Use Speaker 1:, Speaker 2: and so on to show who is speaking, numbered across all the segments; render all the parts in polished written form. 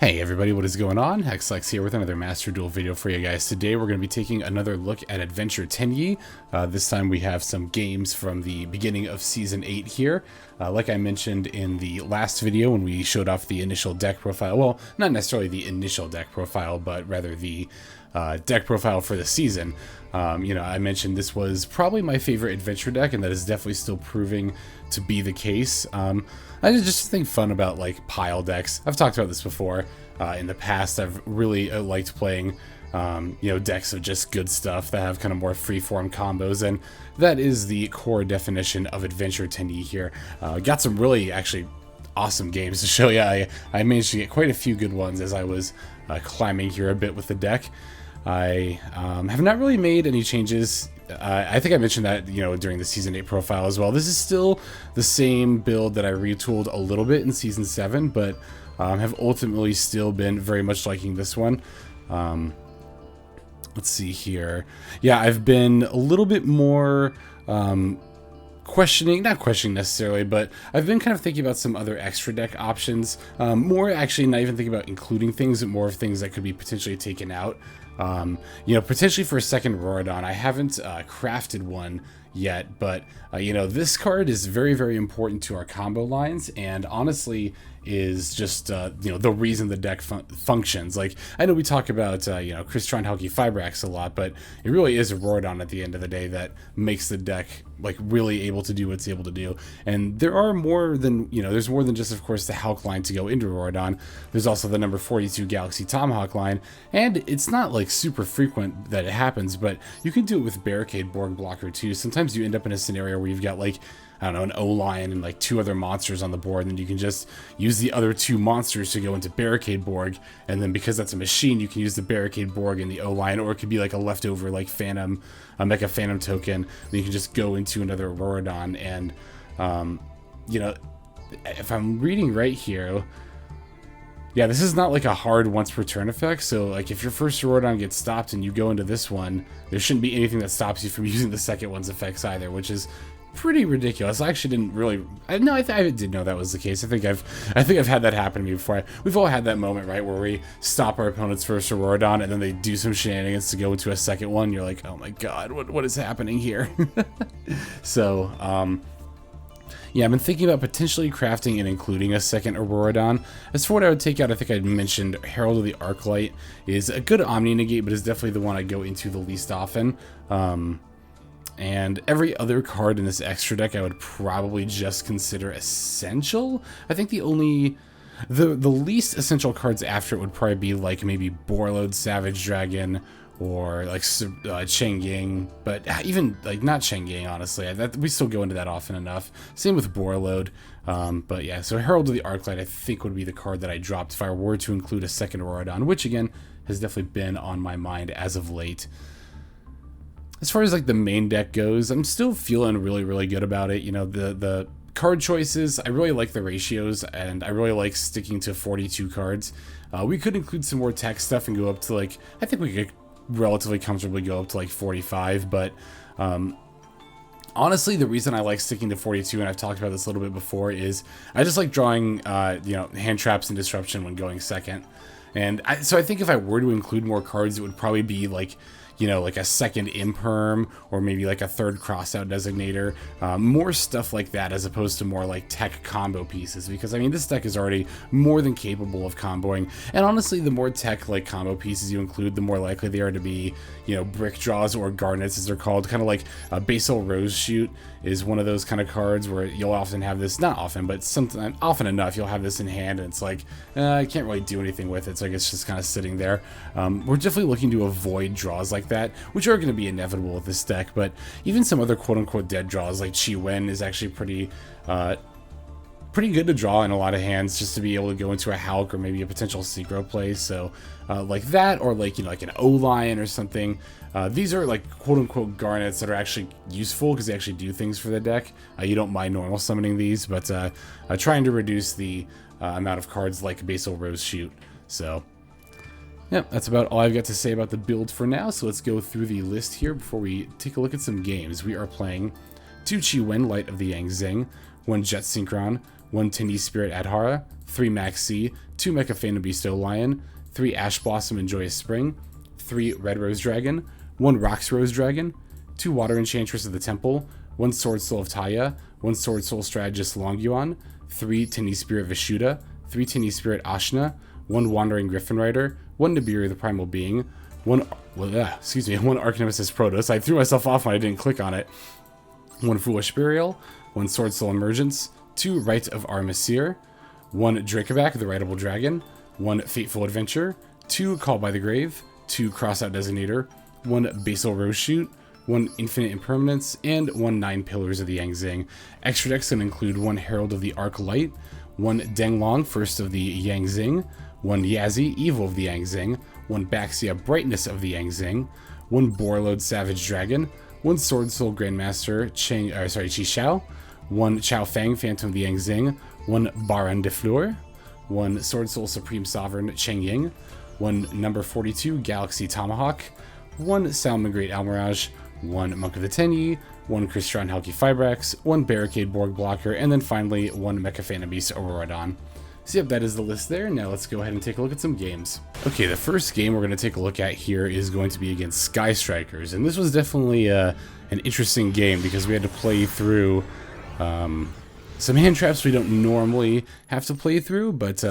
Speaker 1: Hey everybody, what is going on? Hexlex here with another Master Duel video for you guys. Today we're going to be taking another look at Adventure Tenyi. This time we have some games from the beginning of Season 8 here. Like I mentioned in the last video when we showed off the initial deck profile, well, not necessarily the initial deck profile, but rather the deck profile for the season. I mentioned this was probably my favorite adventure deck, and that is definitely still proving to be the case. I just think fun about like pile decks. I've talked about this before in the past. I've really liked playing decks of just good stuff that have kind of more free-form combos, and that is the core definition of Adventure Tenyi here. Got some really actually awesome games to show you. I managed to get quite a few good ones as I was climbing here a bit with the deck. I have not really made any changes. I think I mentioned that, during the Season 8 profile as well. This is still the same build that I retooled a little bit in Season 7, but have ultimately still been very much liking this one. Let's see here. Yeah, I've been a little bit more not questioning necessarily, but I've been kind of thinking about some other extra deck options. More actually not even thinking about including things, but more of things that could be potentially taken out. Potentially for a second Rorodon. I haven't crafted one yet, but this card is very, very important to our combo lines, and honestly is just the reason the deck functions. Like, I know we talk about Crystron, Helki, Fibrax a lot, but it really is a Rorodon at the end of the day that makes the deck like really able to do what it's able to do. And there are more than there's more than just, of course, the Hulk line to go into Rorodon. There's also the number 42 Galaxy Tomahawk line, and it's not like super frequent that it happens, but you can do it with Barricade Borg Blocker too. Sometimes you end up in a scenario where you've got like, I don't know, an O-Lion and like two other monsters on the board, and then you can just use the other two monsters to go into Barricade Borg, and then because that's a machine, you can use the Barricade Borg and the O-Lion, or it could be like a leftover like Phantom, a Mecha Phantom token, then you can just go into another Rorodon, and if I'm reading right here, yeah, this is not like a hard once per turn effect, so like if your first Rorodon gets stopped and you go into this one, there shouldn't be anything that stops you from using the second one's effects either, which is pretty ridiculous. I actually didn't really. I did know that was the case. I think I've had that happen to me before. We've all had that moment, right, where we stop our opponent's first Rorodon and then they do some shenanigans to go into a second one. You're like, oh my god, what is happening here? So, yeah, I've been thinking about potentially crafting and including a second Rorodon. As for what I would take out, I think I mentioned Herald of the Arclight is a good Omni Negate, but is definitely the one I go into the least often. And every other card in this extra deck I would probably just consider essential. I think the least essential cards after it would probably be like maybe Borreload Savage Dragon or like Cheng-Ying, but even like not Cheng-Ying, honestly. We still go into that often enough. Same with Borreload. But yeah, so Herald of the Arclight I think would be the card that I dropped if I were to include a second Rorodon, which again has definitely been on my mind as of late. As far as like the main deck goes, I'm still feeling really, really good about it. The card choices, I really like the ratios, and I really like sticking to 42 cards. We could include some more tech stuff and go up to like, I think we could relatively comfortably go up to like 45, but honestly, the reason I like sticking to 42, and I've talked about this a little bit before, is I just like drawing, hand traps and disruption when going second. And so I think if I were to include more cards, it would probably be like, like a second Imperm, or maybe like a third Crossout Designator, more stuff like that, as opposed to more like tech combo pieces, because I mean this deck is already more than capable of comboing, and honestly the more tech like combo pieces you include, the more likely they are to be, brick draws or garnets as they're called. Kind of like a Basal Rose Shoot is one of those kind of cards where you'll often have this, not often, but often enough you'll have this in hand, and it's like, I can't really do anything with it, so I guess just kind of sitting there. We're definitely looking to avoid draws like that, which are going to be inevitable with this deck, but even some other quote-unquote dead draws like Chiwen is actually pretty good to draw in a lot of hands, just to be able to go into a Hulk or maybe a potential Synchro play. So like that, or like like an O-Lion or something. These are like quote-unquote garnets that are actually useful because they actually do things for the deck. You don't mind normal summoning these, but trying to reduce the amount of cards like Basal Rose Shoot. So yep, that's about all I've got to say about the build for now, so let's go through the list here before we take a look at some games. We are playing 2 Chiwen, Light of the Yang Zing, 1 Jet Synchron, 1 Tenyi Spirit Adhara, 3 Maxx, 2 Mecha Phantom Bestow Lion, 3 Ash Blossom and Joyous Spring, 3 Red Rose Dragon, 1 Roxrose Dragon, 2 Water Enchantress of the Temple, 1 Swordsoul of Taia, 1 Swordsoul Strategist Longyuan, 3 Tenyi Spirit Vishuda, 3 Tenyi Spirit Ashuna, 1 Wandering Gryphon Rider, 1 Nibiru the Primal Being, 1 Archnemesis Protos. I threw myself off when I didn't click on it. 1 Foolish Burial, 1 Swordsoul Emergence, 2 Rite of Aramesir, 1 Dracoback the Rideable Dragon, 1 Fateful Adventure, 2 Call by the Grave, 2 Crossout Designator, 1 Basal Rose Shoot, 1 Infinite Impermanence, and 1 9 Pillars of the Zing. Extra decks can include 1 Herald of the Arc Light, 1 Denglong, First of the Zing, 1 Yazi, Evil of the Zing, 1 Baxia, Brightness of the Zing, 1 Borload Savage Dragon, 1 Swordsoul Grandmaster Chi-Xiao, 1 Chao Fang, Phantom of the Zing, 1 Baron de Fleur, 1 Swordsoul Supreme Sovereign Cheng Ying, 1 number 42 Galaxy Tomahawk, 1 Salmon Great Almirage, 1 Monk of the Tenyi, 1 Crystron Helki Fibrax, 1 Barricade Borg Blocker, and then finally 1 Mecha Phantom Beast Auroradon. So yep, that is the list there. Now let's go ahead and take a look at some games. Okay, the first game we're going to take a look at here is going to be against Sky Strikers, and this was definitely an interesting game because we had to play through some hand traps we don't normally have to play through, but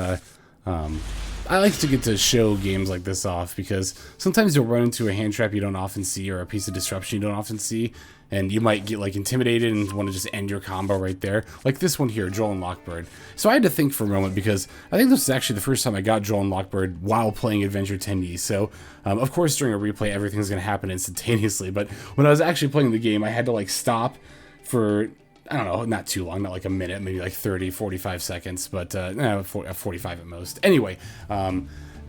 Speaker 1: I like to get to show games like this off because sometimes you'll run into a hand trap you don't often see or a piece of disruption you don't often see, and you might get like intimidated and want to just end your combo right there. Like this one here, Joel and Lockbird. So I had to think for a moment because I think this was actually the first time I got Joel and Lockbird while playing Adventure Tenyi. So of course during a replay everything's going to happen instantaneously, but when I was actually playing the game I had to like stop for, I don't know, not too long, not like a minute, maybe like 30, 45 seconds, but 45 at most. Anyway,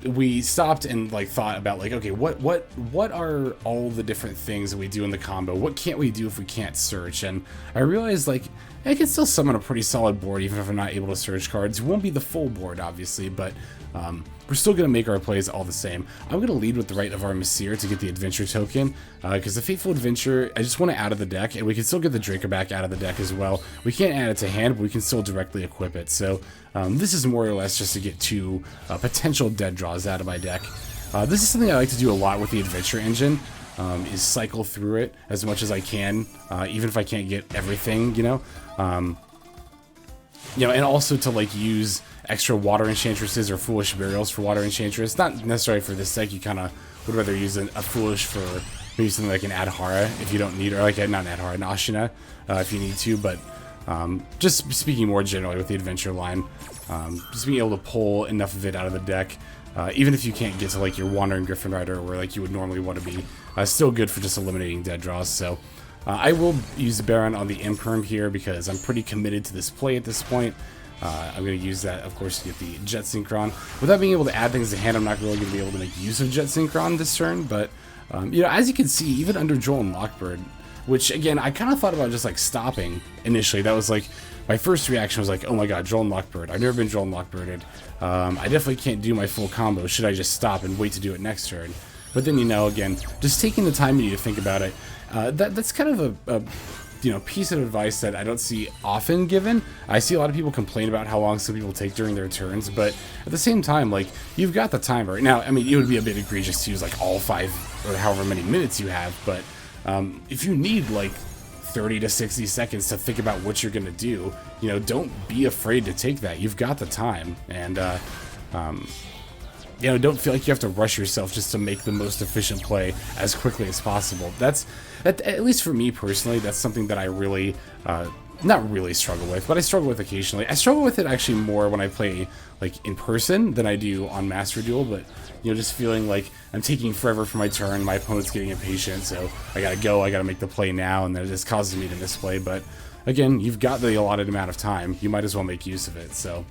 Speaker 1: we stopped and like thought about like, okay, what are all the different things that we do in the combo? What can't we do if we can't search? And I realized like I can still summon a pretty solid board even if I'm not able to search cards. It won't be the full board, obviously, but we're still going to make our plays all the same. I'm going to lead with the Rite of Aramesir to get the Adventure token, because the Fateful Adventure, I just want to add of the deck, and we can still get the Dracoback out of the deck as well. We can't add it to hand, but we can still directly equip it. So this is more or less just to get 2 potential dead draws out of my deck. This is something I like to do a lot with the Adventure engine, is cycle through it as much as I can, even if I can't get everything, you know, and also to like use extra Water Enchantresses or Foolish Burials for Water Enchantress. Not necessarily for this deck, you kind of would rather use a Foolish for maybe something like an Adhara if you don't need, or like not an Adhara, an Ashuna if you need to, but just speaking more generally with the Adventure line, just being able to pull enough of it out of the deck, even if you can't get to like your Wandering Gryphon Rider where like you would normally want to be, still good for just eliminating dead draws. So I will use the Baron on the Imperm here because I'm pretty committed to this play at this point. I'm going to use that, of course, to get the Jet Synchron. Without being able to add things to hand, I'm not really going to be able to make use of Jet Synchron this turn, but, as you can see, even under Joel and Lockbird, which, again, I kind of thought about just, like, stopping initially. That was, like, my first reaction was, like, oh my god, Joel and Lockbird. I've never been Joel and Lockbirded. I definitely can't do my full combo. Should I just stop and wait to do it next turn? But then, again, just taking the time you need to think about it, that's kind of a piece of advice that I don't see often given. I see a lot of people complain about how long some people take during their turns, but at the same time, like, you've got the timer. Now, I mean, it would be a bit egregious to use, like, all 5 or however many minutes you have, but if you need, like, 30 to 60 seconds to think about what you're going to do, don't be afraid to take that. You've got the time, and, don't feel like you have to rush yourself just to make the most efficient play as quickly as possible. That, at least for me personally, that's something that I really, not really struggle with, but I struggle with occasionally. I struggle with it actually more when I play like in person than I do on Master Duel, but just feeling like I'm taking forever for my turn, my opponent's getting impatient, so I gotta make the play now, and then it just causes me to misplay. But again, you've got the allotted amount of time, you might as well make use of it. So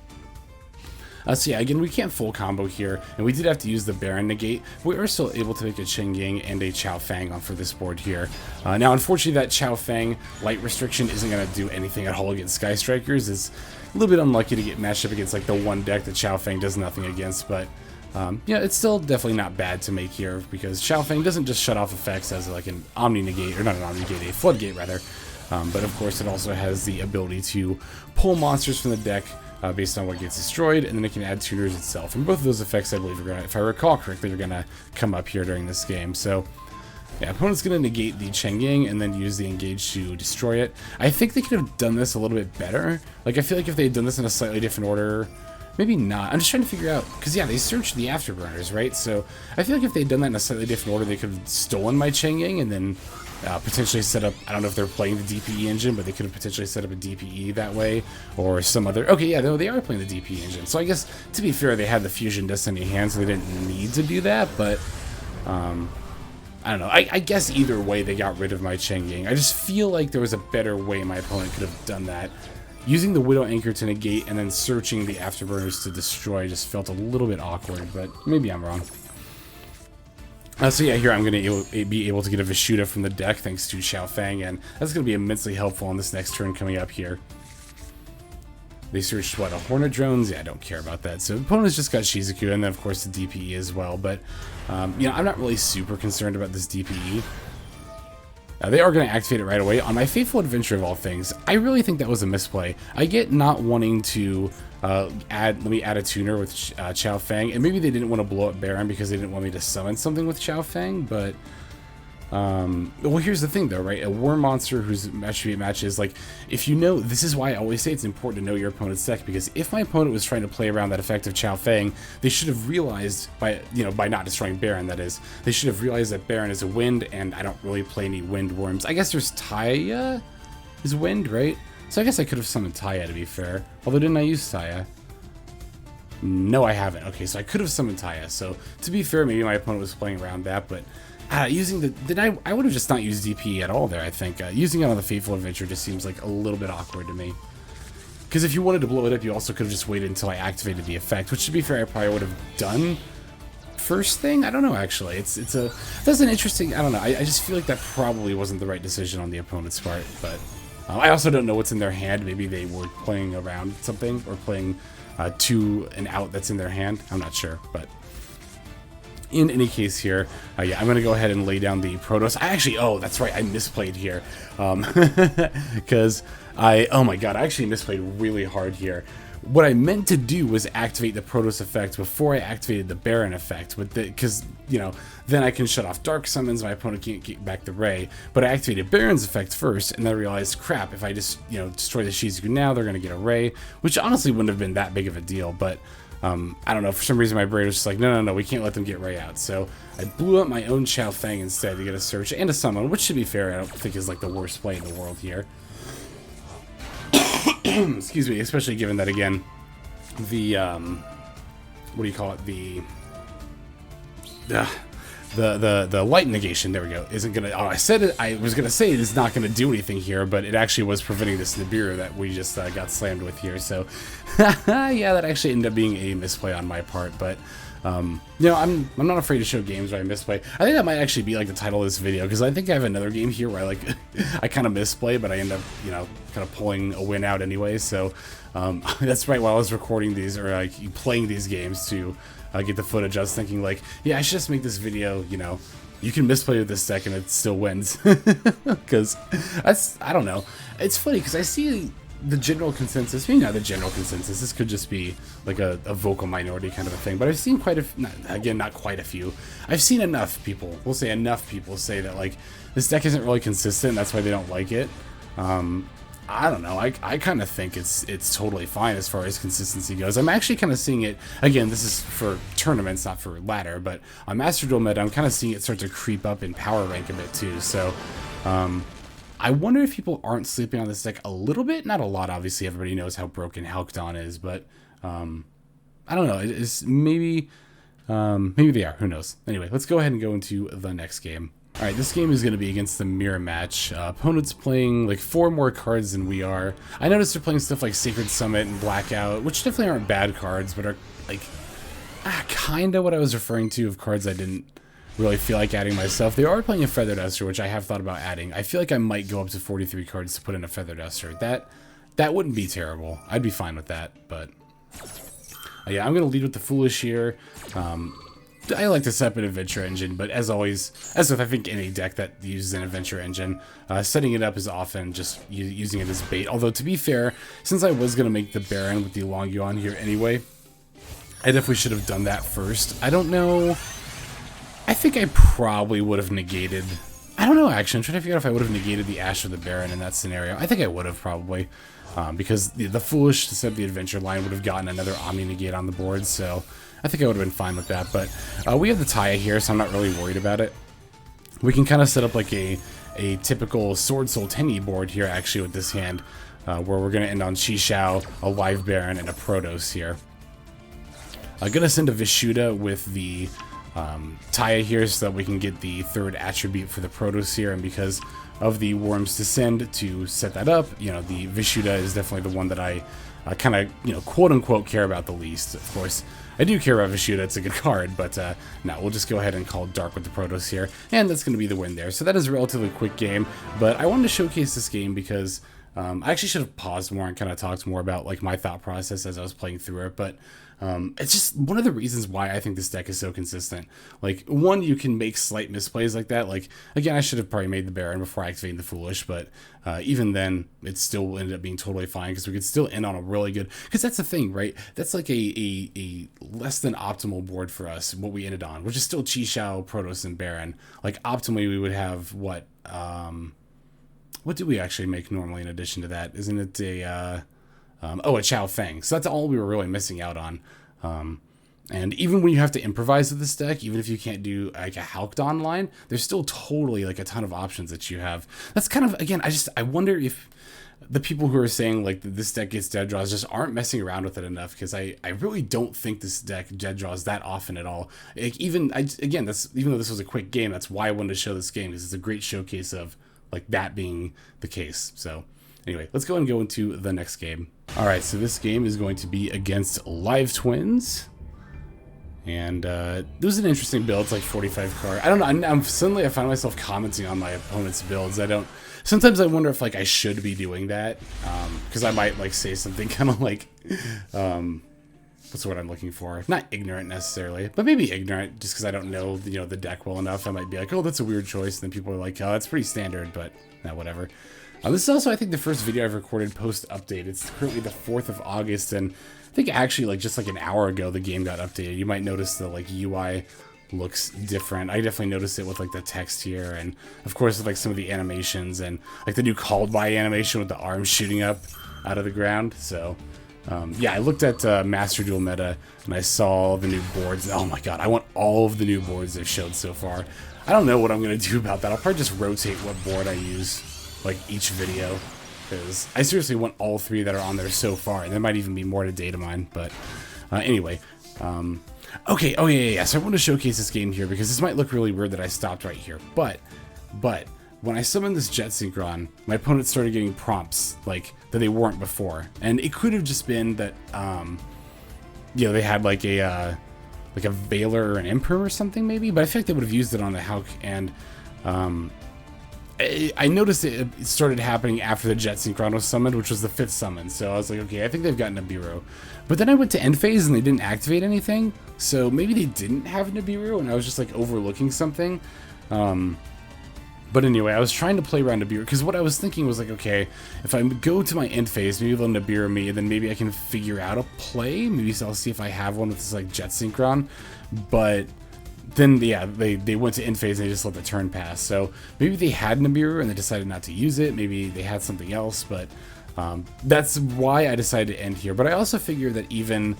Speaker 1: yeah, again, we can't full combo here, and we did have to use the Baron negate. We are still able to make a Cheng Ying and a Chao Fang on for this board here. Now, unfortunately, that Chao Fang light restriction isn't going to do anything at all against Sky Strikers. It's a little bit unlucky to get matched up against like the one deck that Chao Fang does nothing against, but it's still definitely not bad to make here because Chao Fang doesn't just shut off effects as like an Omni negate, or not an Omni negate, a Floodgate rather. But of course, it also has the ability to pull monsters from the deck based on what gets destroyed, and then it can add tuners itself. And both of those effects, I believe, are going to, if I recall correctly, are going to come up here during this game. So, yeah, opponent's going to negate the Chengying and then use the engage to destroy it. I think they could have done this a little bit better. Like, I feel like if they had done this in a slightly different order, maybe not. I'm just trying to figure out, because yeah, they searched the afterburners, right? So I feel like if they'd done that in a slightly different order, they could have stolen my Chengying and then potentially set up, I don't know if they're playing the DPE engine, but they could have potentially set up a DPE that way, or some other, okay, yeah, no, they are playing the DPE engine. So I guess, to be fair, they had the Fusion Destiny hand, so they didn't need to do that, but, I don't know, I guess either way they got rid of my Chengying. I just feel like there was a better way my opponent could have done that. Using the Widow Anchor to negate and then searching the afterburners to destroy just felt a little bit awkward, but maybe I'm wrong. So yeah, here I'm going to be able to get a Vishuda from the deck thanks to Xiaofang, and that's going to be immensely helpful on this next turn coming up here. They searched, what, a Hornet Drones? Yeah, I don't care about that. So the opponent's just got Shizuku, and then of course the DPE as well, but, you know, I'm not really super concerned about this DPE. They are going to activate it right away. On my Fateful Adventure of all things, I really think that was a misplay. I get not wanting to let me add a tuner with Xiaofang, and maybe they didn't want to blow up Baron because they didn't want me to summon something with Xiaofang, but well, here's the thing though, right? A war monster whose attribute matches, like, if you know, this is why I always say it's important to know your opponent's deck, because if my opponent was trying to play around that effect of Xiaofang, they should have realized by, you know, by not destroying Baron, that is, they should have realized that Baron is a wind, and I don't really play any wind worms. I guess there's Taia is wind, right? So I guess I could have summoned Taia, to be fair. Although, didn't I use Taia? No, I haven't. Okay, so I could have summoned Taia. So, to be fair, maybe my opponent was playing around that, but using the... I would have just not used DP at all there, I think. Using it on the Fateful Adventure just seems like a little bit awkward to me. Because if you wanted to blow it up, you also could have just waited until I activated the effect, which, to be fair, I probably would have done first thing. I don't know, actually. That's an interesting... I don't know. I just feel like that probably wasn't the right decision on the opponent's part, but... I also don't know what's in their hand. Maybe they were playing around something, or playing to an out that's in their hand. I'm not sure, but in any case here, yeah, I'm going to go ahead and lay down the Protos. I actually, oh, that's right, I misplayed here. Because oh my god, I actually misplayed really hard here. What I meant to do was activate the Protos effect before I activated the Baron effect, because, you know, then I can shut off Dark Summons, my opponent can't get back the Ray, but I activated Baron's effect first, and then I realized, crap, if I just, you know, destroy the Shizuku now, they're going to get a Ray, which honestly wouldn't have been that big of a deal, but, I don't know, for some reason my brain was just like, no, we can't let them get Ray out, so I blew up my own Xiaofang instead to get a Search and a Summon, which, to be fair, I don't think is, like, the worst play in the world here. Excuse me, especially given that, again, the what do you call it, the light negation, there we go, isn't gonna, oh, I said it, I was gonna say it is not gonna do anything here, but it actually was preventing this Nibiru that we just got slammed with here, so yeah, that actually ended up being a misplay on my part, but you know, I'm not afraid to show games where I misplay. I think that might actually be like the title of this video, because I think I have another game here where I like I kind of misplay, but I end up, you know, kind of pulling a win out anyway. So that's right. While I was recording these, or like playing these games to get the footage, I was thinking like, yeah, I should just make this video. You know, you can misplay with this deck and it still wins, because I don't know. It's funny because I see the general consensus, maybe not the general consensus, this could just be like a vocal minority kind of a thing, but I've seen quite a, not quite a few, I've seen enough people, we'll say enough people say that like, this deck isn't really consistent, that's why they don't like it. I don't know, I kind of think it's totally fine as far as consistency goes. I'm actually kind of seeing it, again, this is for tournaments, not for ladder, but on Master Duel meta, I'm kind of seeing it start to creep up in power rank a bit too, so, I wonder if people aren't sleeping on this deck a little bit. Not a lot, obviously. Everybody knows how broken Halcdon is, but I don't know. It's maybe they are. Who knows? Anyway, let's go ahead and go into the next game. All right, this game is going to be against the Mirror Match. Opponent's playing like 4 more cards than we are. I noticed they're playing stuff like Sacred Summit and Blackout, which definitely aren't bad cards, but are like kind of what I was referring to of cards I didn't really feel like adding myself. They are playing a Feather Duster, which I have thought about adding. I feel like I might go up to 43 cards to put in a Feather Duster. That wouldn't be terrible. I'd be fine with that, but yeah, I'm going to lead with the Foolish here. I like to set up an adventure engine, but as always, as with I think any deck that uses an adventure engine, setting it up is often just using it as bait. Although to be fair, since I was going to make the Baron with the Longyuan here anyway, I definitely should have done that first. I don't know. I think I probably would have negated... I don't know, actually. I'm trying to figure out if I would have negated the Ash or the Baron in that scenario. I think I would have, probably. Because the Foolish to set the adventure line would have gotten another Omni negate on the board, so I think I would have been fine with that. But we have the Taia here, so I'm not really worried about it. We can kind of set up like a typical Swordsoul Tenyi board here, actually, with this hand, where we're going to end on Chi-Shao, a Live Baron, and a Protos here. I'm going to send a Vishuda with the Taia here so that we can get the third attribute for the Protos here, and because of the Worm's Descend to set that up, you know, the Vishuda is definitely the one that I kind of, you know, quote-unquote care about the least. Of course, I do care about Vishuda, it's a good card, but no, we'll just go ahead and call Dark with the Protos here, and that's going to be the win there. So that is a relatively quick game, but I wanted to showcase this game because I actually should have paused more and kind of talked more about like my thought process as I was playing through it, but it's just one of the reasons why I think this deck is so consistent. Like, one, you can make slight misplays like that. Like, again, I should have probably made the Baron before activating the Foolish, but even then, it still ended up being totally fine because we could still end on a really good... Because that's the thing, right? That's like a less than optimal board for us, what we ended on, which is still Chi-Shao, Protos, and Baron. Like, optimally, we would have, what do we actually make normally in addition to that? Isn't it a... a Chao Feng. So that's all we were really missing out on. And even when you have to improvise with this deck, even if you can't do like a Halcdon line, there's still totally like a ton of options that you have. That's kind of, again, I wonder if the people who are saying like this deck gets dead draws just aren't messing around with it enough, because I really don't think this deck dead draws that often at all. Like, even though this was a quick game, that's why I wanted to show this game, because it's a great showcase of like that being the case. So anyway, let's go and go into the next game. All right, so this game is going to be against Live Twins. And this is an interesting build. It's like 45 card. I don't know. Suddenly I find myself commenting on my opponent's builds. Sometimes I wonder if like I should be doing that. Because I might like say something kind of like, what's the word I'm looking for? Not ignorant necessarily, but maybe ignorant just because I don't know, you know, the deck well enough. I might be like, oh, that's a weird choice. And then people are like, oh, that's pretty standard, but nah, whatever. This is also, I think, the first video I've recorded post-update. It's currently the 4th of August, and I think actually, like, just like an hour ago, the game got updated. You might notice the, like, UI looks different. I definitely noticed it with, like, the text here, and, of course, with, like, some of the animations, and, like, the new Called By animation with the arms shooting up out of the ground. So, yeah, I looked at Master Duel Meta, and I saw the new boards. Oh, my God, I want all of the new boards they've showed so far. I don't know what I'm going to do about that. I'll probably just rotate what board I use, like, each video, because I seriously want all 3 that are on there so far, and there might even be more to data mine, but anyway, okay, oh yeah, so I want to showcase this game here, because this might look really weird that I stopped right here, but when I summoned this Jet Synchron, my opponent started getting prompts, like, that they weren't before, and it could have just been that, you know, they had, like a Veiler or an Emperor or something, maybe, but I feel like they would have used it on the Hulk, and, I noticed it started happening after the Jet Synchron was summoned, which was the 5th summon, so I was like, okay, I think they've got Nibiru. But then I went to end phase and they didn't activate anything, so maybe they didn't have Nibiru and I was just like overlooking something. But anyway, I was trying to play around Nibiru, because what I was thinking was like, okay, if I go to my end phase, maybe they'll Nibiru me, and then maybe I can figure out a play, maybe I'll see if I have one with this like Jet Synchron, but... then, yeah, they went to end phase and they just let the turn pass. So maybe they had Nibiru and they decided not to use it. Maybe they had something else, but that's why I decided to end here. But I also figure that even,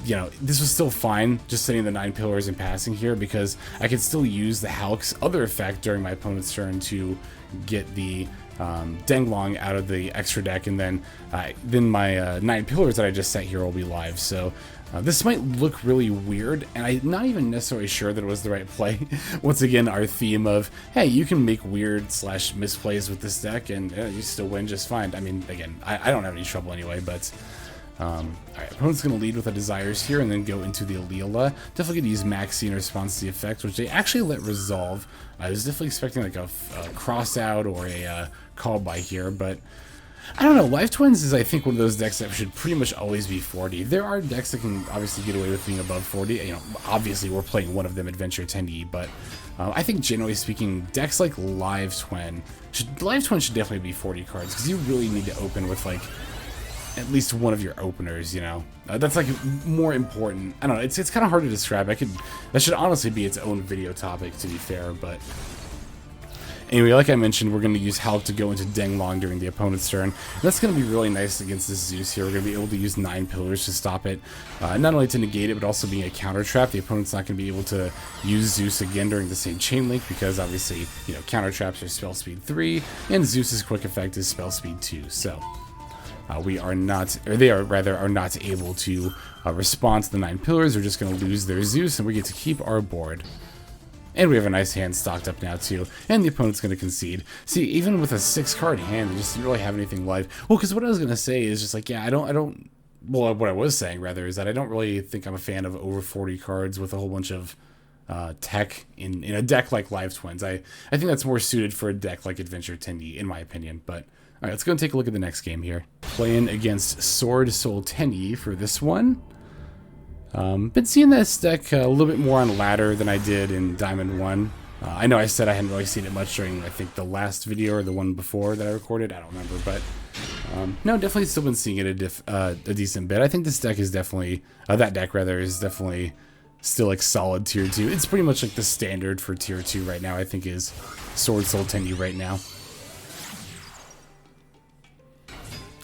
Speaker 1: you know, this was still fine just setting the 9 pillars and passing here, because I could still use the Hulk's other effect during my opponent's turn to get the Denglong out of the extra deck, and then my 9 pillars that I just set here will be live. So this might look really weird, and I'm not even necessarily sure that it was the right play. Once again, our theme of, hey, you can make weird / misplays with this deck, and you still win just fine. I mean, again, I don't have any trouble anyway, but... Alright, opponent's going to lead with a Desires here and then go into the Aleela. Definitely going to use Maxx in response to the effect, which they actually let resolve. I was definitely expecting like a cross out or a call by here, but I don't know. Life Twins is, I think, one of those decks that should pretty much always be 40. There are decks that can obviously get away with being above 40. You know, obviously we're playing one of them, Adventure Tenyi, but I think generally speaking, decks like Live Twin should definitely be 40 cards because you really need to open with like at least one of your openers. You know, that's like more important. I don't know. It's kind of hard to describe. That should honestly be its own video topic, to be fair, but. Anyway, like I mentioned, we're going to use Hulk to go into Denglong during the opponent's turn. And that's going to be really nice against this Zeus here. We're going to be able to use 9 pillars to stop it. Not only to negate it, but also being a counter trap. The opponent's not going to be able to use Zeus again during the same chain link because obviously, you know, counter traps are spell speed 3, and Zeus's quick effect is spell speed 2. So we are not, or they are rather, are not able to respond to the 9 pillars. They're just going to lose their Zeus, and we get to keep our board. And we have a nice hand stocked up now too, and the opponent's going to concede. See, even with a 6-card hand, they just didn't really have anything live. Well, because what I was going to say is just like, yeah, well, what I was saying rather is that I don't really think I'm a fan of over 40 cards with a whole bunch of tech in a deck like Live Twins. I think that's more suited for a deck like Adventure Tenyi, in my opinion. But all right, let's go and take a look at the next game here. Playing against Swordsoul Tenyi for this one. Been seeing this deck a little bit more on ladder than I did in Diamond 1. I know I said I hadn't really seen it much during, I think, the last video or the one before that I recorded. I don't remember, but no, definitely still been seeing it a decent bit. I think this deck is definitely, that deck rather, is definitely still like solid tier 2. It's pretty much like the standard for tier 2 right now, I think, is Swordsoul Tenyi right now.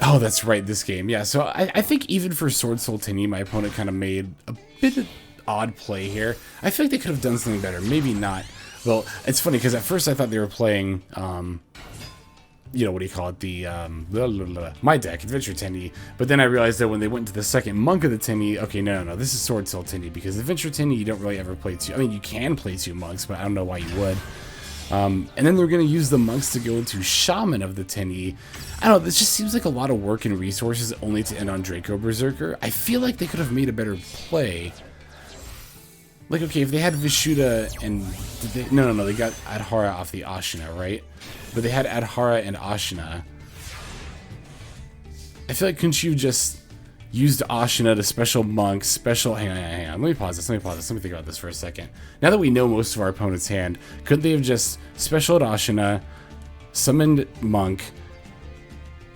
Speaker 1: Oh, that's right, this game. Yeah, so I think even for Swordsoul Tenyi, my opponent kind of made a bit of odd play here. I feel like they could have done something better. Maybe not. Well, it's funny, because at first I thought they were playing, you know, what do you call it? The, my deck, Adventure Tenyi. But then I realized that when they went into the second Monk of the Tenyi, okay, no, this is Swordsoul Tenyi, because Adventure Tenyi, you don't really ever play 2. I mean, you can play 2 monks, but I don't know why you would. And then they're going to use the monks to go into Shaman of the Tenyi. I don't know, this just seems like a lot of work and resources only to end on Draco Berserker. I feel like they could have made a better play. Like, okay, if they had Vishuda and... No, they got Adhara off the Ashuna, right? But they had Adhara and Ashuna. I feel like couldn't you just used Ashuna to special monk, special... Hang on, let me pause this, let me think about this for a second. Now that we know most of our opponent's hand, couldn't they have just specialed Ashuna, summoned monk,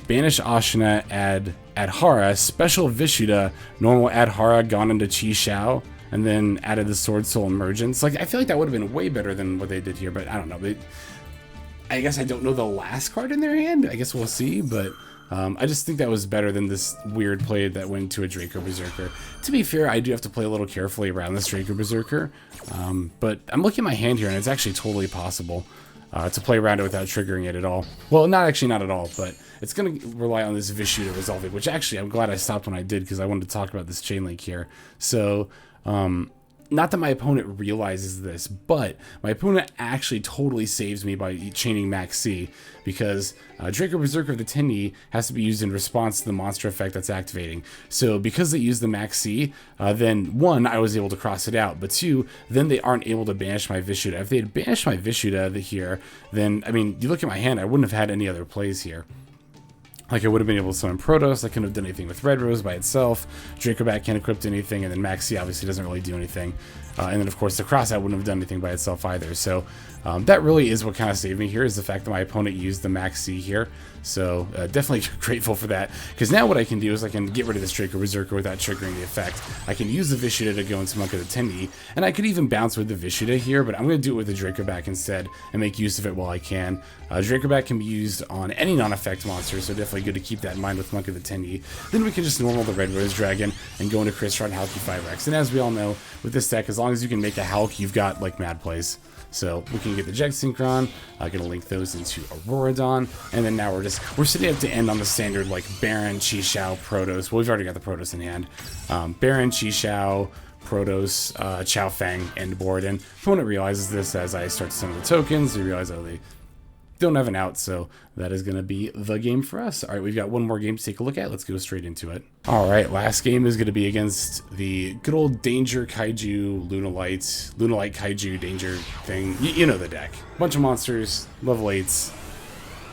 Speaker 1: banish Ashuna, add Adhara, special Vishuda, normal Adhara, gone into Chi Shao, and then added the Swordsoul Emergence? Like, I feel like that would have been way better than what they did here, but I don't know. I guess I don't know the last card in their hand. I guess we'll see, but... I just think that was better than this weird play that went to a Draco Berserker. To be fair, I do have to play a little carefully around this Draco Berserker, but I'm looking at my hand here, and it's actually totally possible to play around it without triggering it at all. Well, not at all, but it's going to rely on this Vishuda resolving, which actually I'm glad I stopped when I did, because I wanted to talk about this chain link here. So, not that my opponent realizes this, but my opponent actually totally saves me by chaining Maxx, because Draco Berserker of the Tenyi has to be used in response to the monster effect that's activating. So because they used the Maxx, then 1, I was able to cross it out, but 2, then they aren't able to banish my Vishuda. If they had banished my Vishuda here, then, I mean, you look at my hand, I wouldn't have had any other plays here. Like, I would have been able to summon Protos, I couldn't have done anything with Red Rose by itself, Dracoback can't equip anything, and then Maxx obviously doesn't really do anything. And then, of course, the Crossout wouldn't have done anything by itself either. So, that really is what kind of saved me here, is the fact that my opponent used the Maxx here. So, definitely grateful for that. Because now what I can do is I can get rid of this Draco Berserker without triggering the effect. I can use the Vishuda to go into Monk of the Tenyi, and I could even bounce with the Vishuda here, but I'm going to do it with the Dracoback instead and make use of it while I can. Dracoback can be used on any non-effect monster, so definitely good to keep that in mind with Monk of the Tenyi. Then we can just normal the Roxrose Dragon and go into Crystal and Halky 5X. And as we all know, with this deck, as long as you can make a Hulk, you've got like mad plays. So we can get the Jet Synchron, gonna link those into Auroradon, and then now we're sitting up to end on the standard like Baron, Chi Shao, Protos. Well, we've already got the Protos in hand. Baron, Chi Shao, Protos, Chao Fang end board, and opponent realizes this as I start to summon the tokens. They realize, oh, they don't have an out, so that is going to be the game for us. All right, we've got one more game to take a look at. Let's go straight into it. All right, last game is going to be against the good old Danger Kaiju Lunalite Kaiju Danger thing. You know the deck. Bunch of monsters, level 8s.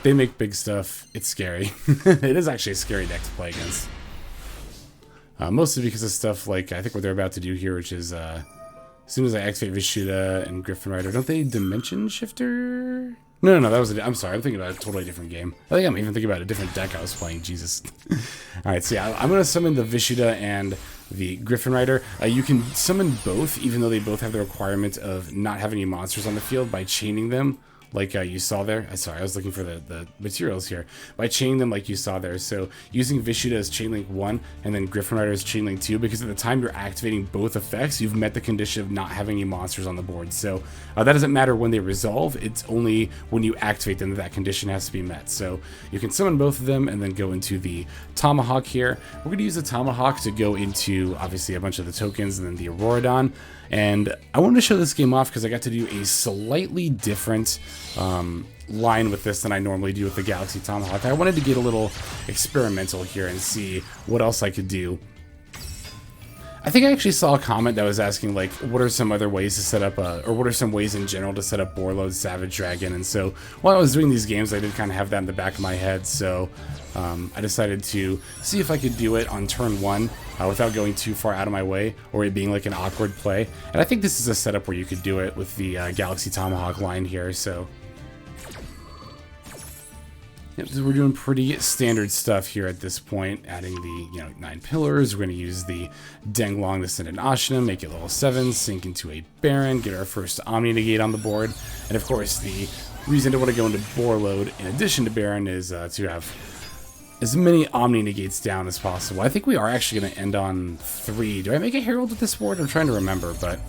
Speaker 1: They make big stuff. It's scary. It is actually a scary deck to play against. Mostly because of stuff like, I think what they're about to do here, which is, as soon as I activate Vishuda and Gryphon Rider, don't they Dimension Shifter? No, that was I'm sorry, I'm thinking about a totally different game. I think I'm even thinking about a different deck I was playing, Jesus. Alright, so yeah, I'm going to summon the Vishuda and the Gryphon Rider. You can summon both, even though they both have the requirement of not having any monsters on the field, by chaining them. Like you saw there. Sorry, I was looking for the materials here. By chaining them like you saw there. So using Vishuda as Chainlink 1 and then Gryphon Rider as Chainlink 2, because at the time you're activating both effects, you've met the condition of not having any monsters on the board. So that doesn't matter when they resolve. It's only when you activate them that condition has to be met. So you can summon both of them and then go into the Tomahawk here. We're going to use the Tomahawk to go into, obviously, a bunch of the tokens and then the Auroradon. And I wanted to show this game off because I got to do a slightly different line with this than I normally do with the Galaxy Tomahawk. I wanted to get a little experimental here and see what else I could do. I think I actually saw a comment that was asking, like, what are some other ways to set up, or what are some ways in general to set up Borreload Savage Dragon? And so while I was doing these games, I did kind of have that in the back of my head. So I decided to see if I could do it on turn 1 without going too far out of my way or it being like an awkward play. And I think this is a setup where you could do it with the Galaxy Tomahawk line here. So yep, so we're doing pretty standard stuff here at this point, adding the 9 pillars. We're going to use the Denglong to send an Ashuna, make it level 7, sink into a Baron, get our first Omni Negate on the board. And of course, the reason to want to go into Borreload in addition to Baron is to have as many Omni Negates down as possible. I think we are actually going to end on 3. Do I make a Herald with this board? I'm trying to remember, but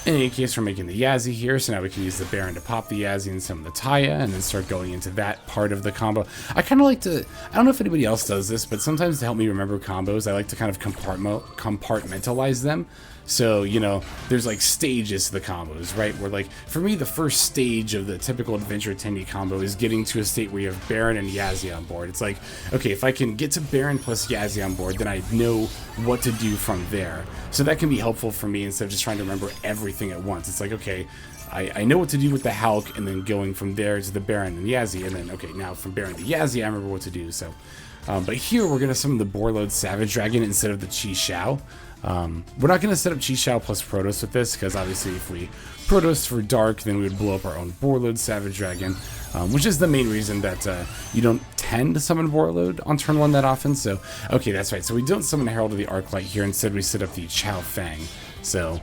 Speaker 1: in any case, we're making the Yazzie here, so now we can use the Baron to pop the Yazzie and some of the Taia, and then start going into that part of the combo. I kind of like to, I don't know if anybody else does this, but sometimes to help me remember combos, I like to kind of compartmentalize them. So, there's like stages to the combos, right? Where like, for me, the first stage of the typical Adventure Tenyi combo is getting to a state where you have Baron and Yazzie on board. It's like, okay, if I can get to Baron plus Yazzie on board, then I know what to do from there. So that can be helpful for me instead of just trying to remember everything at once. It's like, okay, I know what to do with the Hulk, and then going from there to the Baron and Yazzie, and then, okay, now from Baron to Yazzie, I remember what to do. So, but here we're going to summon the Borreload Savage Dragon instead of the Chi Xiao. We're not going to set up Chi Xiao plus Protos with this, because obviously if we Protos for Dark, then we would blow up our own Borreload Savage Dragon, which is the main reason that you don't tend to summon Borreload on turn 1 that often. So, okay, that's right. So we don't summon a Herald of the Arclight here. Instead, we set up the Chao Fang. So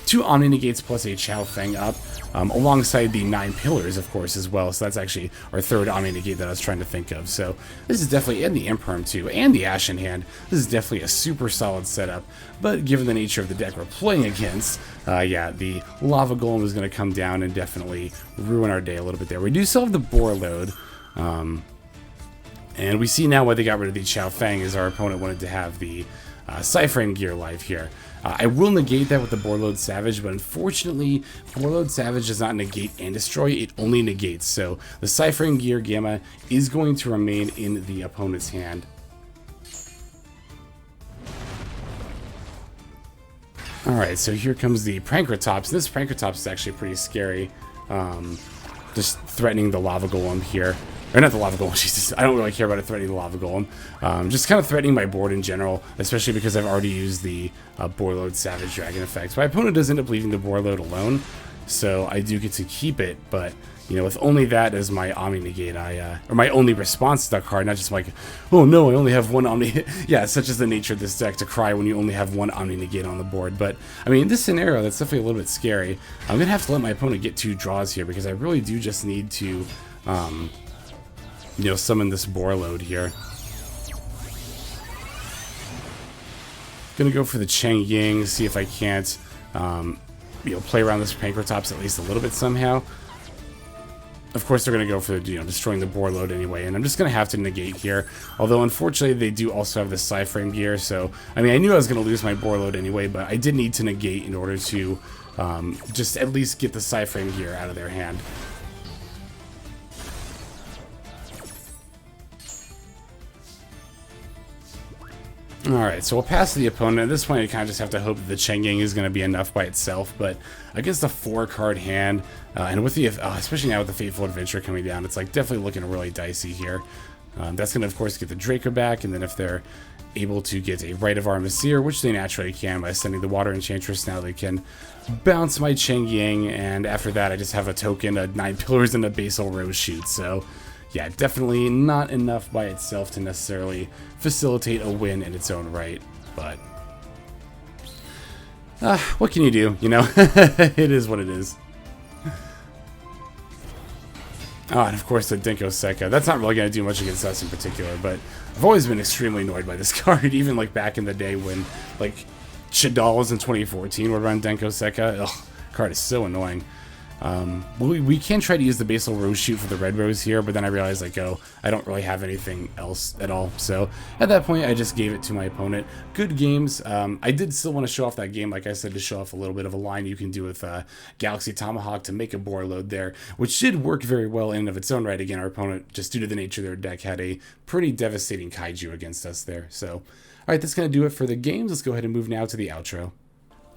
Speaker 1: 2 Omni Negates plus a Chao Fang up, alongside the 9 pillars, of course, as well. So that's actually our 3rd Omni Negate that I was trying to think of. So this is definitely, and the Imperm too, and the Ash in hand, this is definitely a super solid setup. But given the nature of the deck we're playing against, yeah, the Lava Golem is going to come down and definitely ruin our day a little bit there. We do still have the Borreload, and we see now why they got rid of the Chao Fang, is our opponent wanted to have the Cypherane gear live here. I will negate that with the Borreload Savage, but unfortunately, Borreload Savage does not negate and destroy, it only negates. So the Cypherane Gear Gamma is going to remain in the opponent's hand. Alright, so here comes the Prankratops. This Prankratops is actually pretty scary. Just threatening the Lava Golem here. Or not the Lava Golem, Jesus, I don't really care about it threatening the Lava Golem. Just kind of threatening my board in general, especially because I've already used the Borreload Savage Dragon effects. My opponent does end up leaving the Borreload alone, so I do get to keep it, but, with only that as my Omni Negate, or my only response to that card, not just like, oh no, I only have one Omni. Yeah, such is the nature of this deck, to cry when you only have one Omni Negate on the board. But, I mean, in this scenario, that's definitely a little bit scary. I'm going to have to let my opponent get 2 draws here, because I really do just need to, summon this Borreload here. Gonna go for the Cheng Ying, see if I can't, play around this Prankratops at least a little bit somehow. Of course, they're gonna go for, destroying the Borreload anyway, and I'm just gonna have to negate here. Although, unfortunately, they do also have the Cypherane gear, so, I mean, I knew I was gonna lose my Borreload anyway, but I did need to negate in order to, just at least get the Cypherane gear out of their hand. Alright, so we'll pass to the opponent. At this point, you kind of just have to hope that the Changing is going to be enough by itself, but against a 4-card hand, and with the, especially now with the Fateful Adventure coming down, it's like definitely looking really dicey here. That's going to, of course, get the Dracoback, and then if they're able to get a Rite of Aramesir, which they naturally can by sending the Water Enchantress, now they can bounce my Changing, and after that I just have a token, a 9 Pillars, and a Basal Rose Shoot, so yeah, definitely not enough by itself to necessarily facilitate a win in its own right, but what can you do, you know? It is what it is. Oh, and of course the Denko Sekka. That's not really going to do much against us in particular, but I've always been extremely annoyed by this card, even like back in the day when like Chidals in 2014 would run Denko Sekka. Ugh, card is so annoying. We can try to use the Basal Rose Shoot for the Red Rose here, but then I realized, like, oh, I don't really have anything else at all. So at that point, I just gave it to my opponent. Good games. I did still want to show off that game, like I said, to show off a little bit of a line you can do with Galaxy Tomahawk to make a boar load there, which did work very well in and of its own right. Again, our opponent, just due to the nature of their deck, had a pretty devastating Kaiju against us there. So, all right, that's going to do it for the games. Let's go ahead and move now to the outro.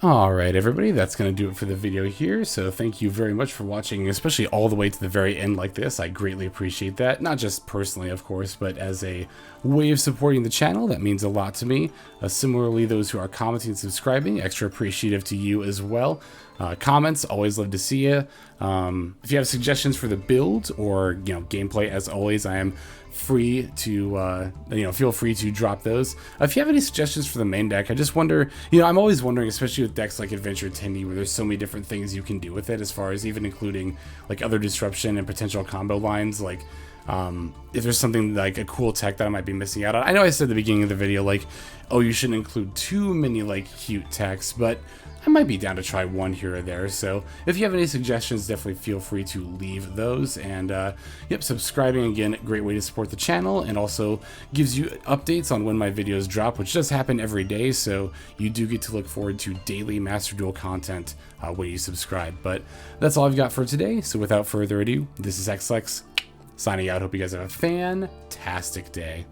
Speaker 1: Alright everybody, that's going to do it for the video here, so thank you very much for watching, especially all the way to the very end like this. I greatly appreciate that, not just personally of course, but as a way of supporting the channel. That means a lot to me. Similarly, those who are commenting and subscribing, extra appreciative to you as well. Comments, always love to see you. If you have suggestions for the build or gameplay, as always, I am free to feel free to drop those. If you have any suggestions for the main deck, I just wonder, I'm always wondering, especially with decks like Adventure Tenyi, where there's so many different things you can do with it, as far as even including like other disruption and potential combo lines, like if there's something like a cool tech that I might be missing out on. I know I said at the beginning of the video, like, oh, you shouldn't include too many like cute techs, but I might be down to try one here or there. So if you have any suggestions, definitely feel free to leave those. And yep, subscribing, again, great way to support the channel, and also gives you updates on when my videos drop, which does happen every day, so you do get to look forward to daily Master Duel content when you subscribe. But that's all I've got for today, so without further ado, this is XLEX signing out. Hope you guys have a fantastic day.